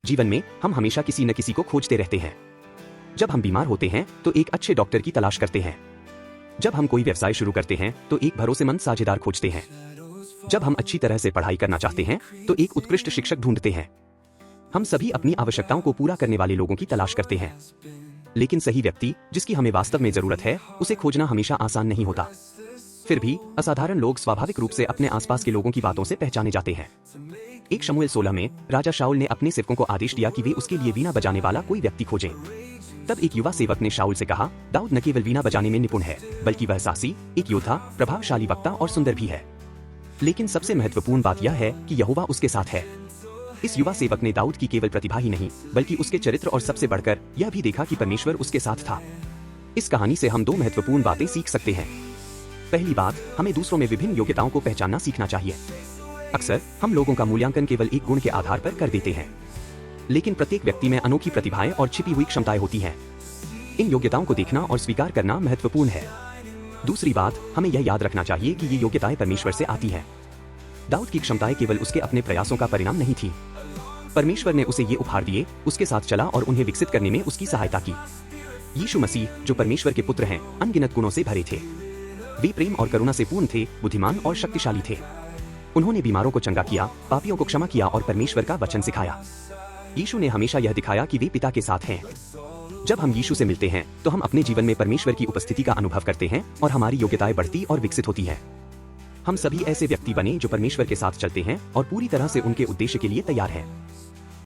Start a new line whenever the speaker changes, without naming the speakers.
जीवन में हम हमेशा किसी न किसी को खोजते रहते हैं। जब हम बीमार होते हैं तो एक अच्छे डॉक्टर की तलाश करते हैं। जब हम कोई व्यवसाय शुरू करते हैं तो एक भरोसेमंद साझेदार खोजते हैं। जब हम अच्छी तरह से पढ़ाई करना चाहते हैं तो एक उत्कृष्ट शिक्षक ढूंढते हैं। हम सभी अपनी आवश्यकताओं को पूरा करने वाले लोगों की तलाश करते हैं, लेकिन सही व्यक्ति जिसकी हमें वास्तव में जरूरत है उसे खोजना हमेशा आसान नहीं होता। फिर भी असाधारण लोग स्वाभाविक रूप से अपने आसपास के लोगों की बातों से पहचाने जाते हैं। एक शमूएल 16 में राजा शाऊल ने अपने सेवकों को आदेश दिया कि वे उसके लिए वीणा बजाने वाला कोई व्यक्ति खोजें। तब एक युवा सेवक ने शाऊल से कहा, दाऊद न केवल वीणा बजाने में निपुण है बल्कि वह साहसी, एक योद्धा, प्रभावशाली वक्ता और सुंदर भी है। लेकिन सबसे महत्वपूर्ण बात यह है कि यहोवा उसके साथ है। इस युवा सेवक ने दाऊद की केवल प्रतिभा ही नहीं बल्कि उसके चरित्र और सबसे बढ़कर यह भी देखा कि परमेश्वर उसके साथ था। इस कहानी से हम दो महत्वपूर्ण बातें सीख सकते हैं। पहली बात, हमें दूसरों में विभिन्न योग्यताओं को पहचानना सीखना चाहिए। अक्सर हम लोगों का मूल्यांकन केवल एक गुण के आधार पर कर देते हैं, लेकिन प्रत्येक व्यक्ति में अनोखी प्रतिभाएं और छिपी हुई क्षमताएं होती हैं। इन योग्यताओं को देखना और स्वीकार करना महत्वपूर्ण है। दूसरी बात, हमें यह याद रखना चाहिए कि ये योग्यताएं परमेश्वर से आती हैं। दाऊद की क्षमताएं केवल उसके अपने प्रयासों का परिणाम नहीं थी। परमेश्वर ने उसे ये उपहार दिए, उसके साथ चला और उन्हें विकसित करने में उसकी सहायता की। यीशु मसीह, जो परमेश्वर के पुत्र हैं, अनगिनत गुणों से भरे थे। वे प्रेम और करुणा से पूर्ण थे, बुद्धिमान और शक्तिशाली थे। उन्होंने बीमारों को चंगा किया, पापियों को क्षमा किया और परमेश्वर का वचन सिखाया। यीशु ने हमेशा यह दिखाया कि वे पिता के साथ हैं। जब हम यीशु से मिलते हैं तो हम अपने जीवन में परमेश्वर की उपस्थिति का अनुभव करते हैं और हमारी योग्यताएं बढ़ती और विकसित होती हैं। हम सभी ऐसे व्यक्ति बने जो परमेश्वर के साथ चलते हैं और पूरी तरह से उनके उद्देश्य के लिए तैयार हैं।